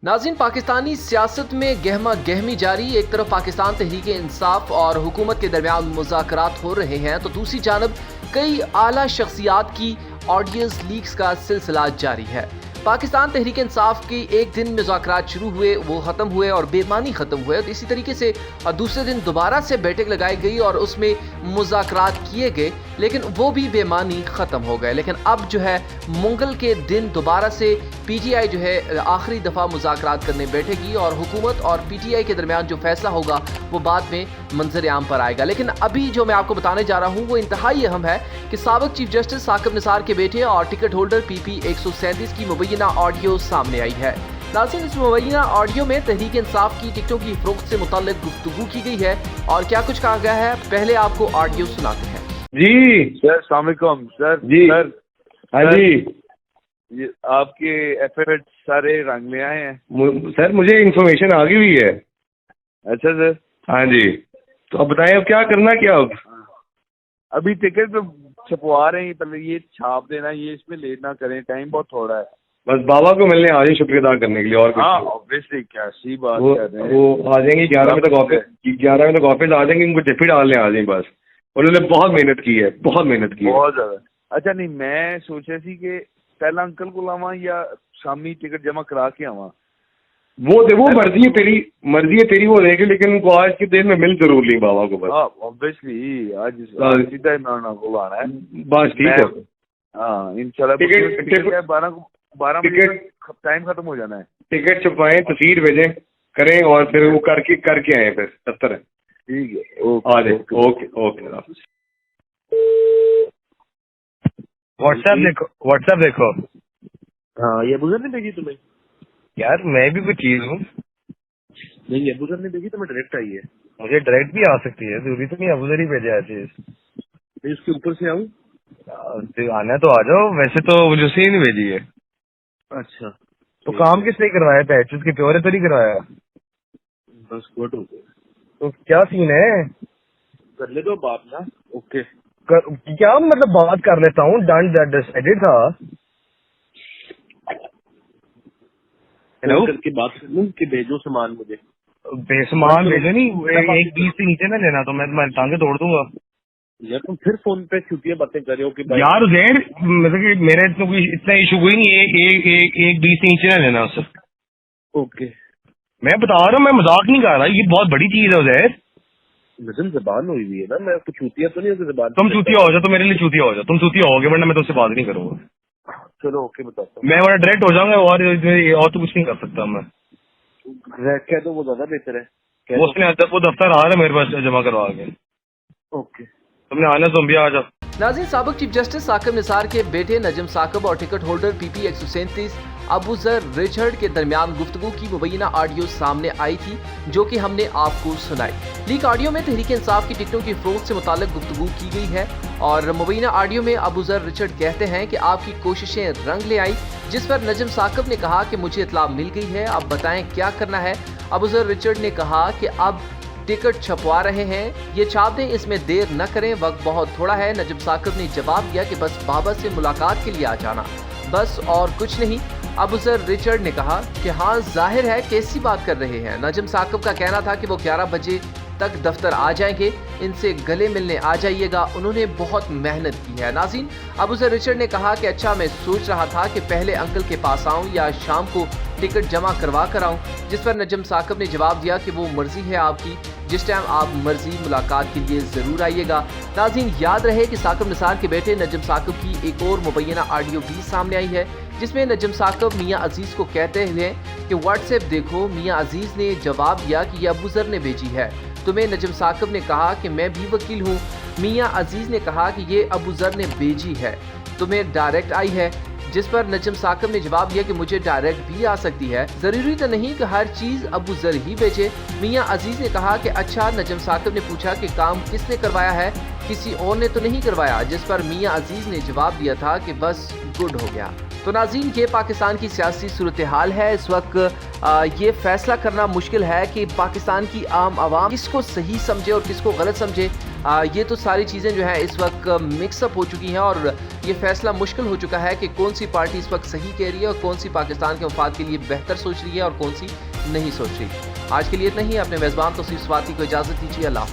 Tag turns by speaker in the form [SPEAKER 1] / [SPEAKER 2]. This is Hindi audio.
[SPEAKER 1] नाज़रीन, पाकिस्तानी सियासत में गहमा गहमी जारी। एक तरफ पाकिस्तान तहरीक इंसाफ और हुकूमत के दरमियान मुज़ाकरात हो रहे हैं, तो दूसरी जानब कई आला शख्सियात की ऑडियंस लीक्स का सिलसिला जारी है। पाकिस्तान तहरीक इंसाफ के एक दिन मुज़ाकरात शुरू हुए, वो ख़त्म हुए और बेमानी ख़त्म हुए। इसी तरीके से दूसरे दिन दोबारा से बैठक लगाई गई और उसमें मुज़ाकरात किए गए, लेकिन वो भी बेमानी ख़त्म हो गए। लेकिन अब जो है मंगल के दिन दोबारा से PTI जो है आखिरी दफ़ा मुज़ाकरात करने बैठेगी और हुकूमत और PTI के दरमियान जो फैसला होगा वो बाद में मंजर आम पर आएगा। लेकिन अभी जो मैं आपको बताने जा रहा हूँ वो इंतहाई अहम है कि साबिक चीफ जस्टिस साकिब निसार के बेटे और टिकट होल्डर PP 137 की मुबैना ऑडियो सामने आई है। नाज़रीन, इस मुबैना ऑडियो में तहरीक इंसाफ की टिकटों की फरोख्त से मुताल्लिक गुफ्तगू की गई है और क्या कुछ कहा गया है, पहले आपको ऑडियो सुनाते हैं।
[SPEAKER 2] जी
[SPEAKER 3] सर, अस्सलाम वालेकुम सर।
[SPEAKER 2] जी
[SPEAKER 3] सर,
[SPEAKER 2] हाँ जी
[SPEAKER 3] ये आपके एफएट सारे रंग में आए हैं।
[SPEAKER 2] सर, मुझे इन्फॉर्मेशन आ गई हुई है।
[SPEAKER 3] अच्छा सर,
[SPEAKER 2] हाँ जी, तो अब बताएं अब क्या करना, क्या अब?
[SPEAKER 3] अभी टिकट तो छपवा रहे हैं, पहले ये छाप देना, ये इसमें लेट ना करें, टाइम बहुत थोड़ा है।
[SPEAKER 2] बस बाबा को मिलने आ जाए शुक्रिया अदा करने के लिए, और कुछ
[SPEAKER 3] हाँ
[SPEAKER 2] नहीं।
[SPEAKER 3] ऑब्वियसली, क्या सी बात
[SPEAKER 2] वो
[SPEAKER 3] कर रहे हैं।
[SPEAKER 2] वो आ जाएंगे 11 बजे तक ऑफिस, 11 बजे तक ऑफिस आ जाएंगे, उनको चिट्ठी डालने आ जाएंगे। बस उन्होंने बहुत मेहनत की है, बहुत मेहनत की है।
[SPEAKER 3] बहुत ज्यादा। अच्छा, नहीं मैं सोच रही थी कि पहला अंकल को लावा या शामी टिकट जमा करा के आवा।
[SPEAKER 2] वो मर्जी है तेरी वो देख, लेकिन उनको आज की देर में मिल जरूर ली बाबा को। बस
[SPEAKER 3] हाँ ऑब्वियसली, आज सीधा इमरान को लाना है।
[SPEAKER 2] बस ठीक है।
[SPEAKER 3] हाँ इंशाल्लाह।
[SPEAKER 2] टिकट
[SPEAKER 3] 12 बजे टाइम खत्म हो जाना है।
[SPEAKER 2] टिकट छपवाएं, तस्वीर भेजें करें और फिर वो करके आए फिर 70 है।
[SPEAKER 3] ठीक है,
[SPEAKER 2] आ जाए। Okay okay.
[SPEAKER 4] व्हाट्सएप देखो।
[SPEAKER 3] हाँ, ये बुजुर्ग ने भेजी तुम्हें?
[SPEAKER 4] यार मैं भी कोई चीज हूँ।
[SPEAKER 3] नहीं, ये बुजुर्ग ने भेजी तुम्हें, डायरेक्ट आई है।
[SPEAKER 4] मुझे डायरेक्ट भी आ सकती है, जरूरी तो नहीं अबूजर ही भेजा है चीज।
[SPEAKER 3] मैं इसके ऊपर से आऊँ?
[SPEAKER 4] आना तो आ जाओ, वैसे तो मुझे उसे ही नहीं भेजी है।
[SPEAKER 3] अच्छा,
[SPEAKER 4] तो काम किसने करवाया? पैचेस के प्योर तो नहीं करवाया?
[SPEAKER 3] बस गुड हो गया।
[SPEAKER 4] तो क्या सीन है?
[SPEAKER 3] कर ले दो बात ना। ओके,
[SPEAKER 4] क्या मतलब बात कर लेता हूँ, डन डिसाइडेड था।
[SPEAKER 3] हेलो, करके बात कर लूँ कि भेजो सामान मुझे।
[SPEAKER 4] बेसमान भेजो नहीं, एक 20 से नीचे ना लेना, तो मैं तुम्हारी टांगे तोड़ दूंगा।
[SPEAKER 3] यार तुम फिर फोन पे छुट्टियां बातें कर रहे हो कि भाई।
[SPEAKER 4] यार उजैर, मतलब कि मेरे तो कोई इतना इशू कोई नहीं है, एक 20 से नीचे ना लेना उससे।
[SPEAKER 3] ओके,
[SPEAKER 4] मैं बता रहा हूँ, मैं मजाक नहीं कर रहा, ये बहुत बड़ी चीज है उजैर।
[SPEAKER 3] नजम जबान हुई हुई है ना, मैं कुछ चूतिया तो नहीं होती जबान।
[SPEAKER 4] तुम चूतिया हो जाओ तो मेरे लिए चूतिया हो जाओ, तुम चूतिया होगे, वरना मैं तुमसे बात नहीं करूंगा।
[SPEAKER 3] चलो ओके, बताता हूँ।
[SPEAKER 4] मैं बड़ा डायरेक्ट हो जाऊंगा और तो कुछ नहीं कर सकता मैं।
[SPEAKER 3] कह दो, वो ज्यादा बेहतर है। कह दो।
[SPEAKER 4] उसने वो दफ्तर आ रहा है मेरे पास जमा करवा के।
[SPEAKER 3] ओके,
[SPEAKER 4] तुमने आना, तुम भी आ जाओ।
[SPEAKER 1] नाज़रीन, साबिक चीफ जस्टिस साकिब निसार के बेटे नजम साकिब और ticket holder PP 137 Abuzar Richard के दरमियान गुफ्तगू की मुबैना ऑडियो सामने आई थी, जो कि हमने आपको सुनाई। लीक ऑडियो में तहरीक इंसाफ की टिकटों की फरोख्त से मुताल्लिक गुफ्तगू की गई है और मुबैना ऑडियो में अबूजर रिचर्ड कहते हैं कि आपकी कोशिशें रंग ले आई, जिस पर नजम साकिब ने कहा कि मुझे इत्तला मिल गई है, अब बताएं क्या करना है। अबूजर रिचर्ड ने कहा कि अब टिकट छपवा रहे हैं, ये छाप दें, इसमें देर न करें, वक्त बहुत थोड़ा है। नजम साकिब ने जवाब दिया कि बस बाबा से मुलाकात के लिए आ जाना, बस और कुछ नहीं। अबूजर रिचर्ड ने कहा कि हाँ, जाहिर है कैसी बात कर रहे हैं। नजम साकिब का कहना था कि वो 11 बजे तक दफ्तर आ जाएंगे, इनसे गले मिलने आ जाइएगा, उन्होंने बहुत मेहनत की है। नाज़रीन, अबूजर रिचर्ड ने कहा कि अच्छा, मैं सोच रहा था कि पहले अंकल के पास आऊं या शाम को टिकट जमा करवा कर आऊं, जिस पर नजम साकिब ने जवाब दिया कि वो मर्जी है आपकी, जिस टाइम आप मर्जी मुलाकात के लिए जरूर आइएगा। नाज़रीन, याद रहे कि साकिब निसार के बेटे नजम साकिब की एक और मुबैना ऑडियो भी सामने आई है, जिसमें नजम साकिब मियां अजीज को कहते हुए कि व्हाट्सएप देखो। मियां अजीज ने जवाब दिया कि यह अबूजर ने भेजी है तुम्हें। नजम साकिब ने कहा कि मैं भी वकील हूँ। मियां अजीज ने कहा कि ये अबूजर ने भेजी है, तुम्हें डायरेक्ट आई है, जिस पर नजम साकिब ने जवाब दिया कि मुझे डायरेक्ट भी आ सकती है, जरूरी तो नहीं कि हर चीज अबूजर ही भेजे। मियां अजीज ने कहा कि अच्छा। नजम साकिब ने पूछा कि काम किसने करवाया है, किसी और ने तो नहीं करवाया, जिस पर मियां अजीज ने जवाब दिया था कि बस गुड हो गया। तो नाज़रीन, ये पाकिस्तान की सियासी सूरत हाल है। इस वक्त ये फैसला करना मुश्किल है कि पाकिस्तान की आम आवाम किसको सही समझे और किसको गलत समझे। ये तो सारी चीज़ें जो है इस वक्त मिक्सअप हो चुकी हैं और ये फैसला मुश्किल हो चुका है कि कौन सी पार्टी इस वक्त सही कह रही है और कौन सी पाकिस्तान के मफाद के लिए बेहतर सोच रही है और कौन सी नहीं सोच रही। आज के लिए इतना ही। अपने मेज़बान तौसीफ स्वाति को इजाज़त दीजिए। अल्लाह।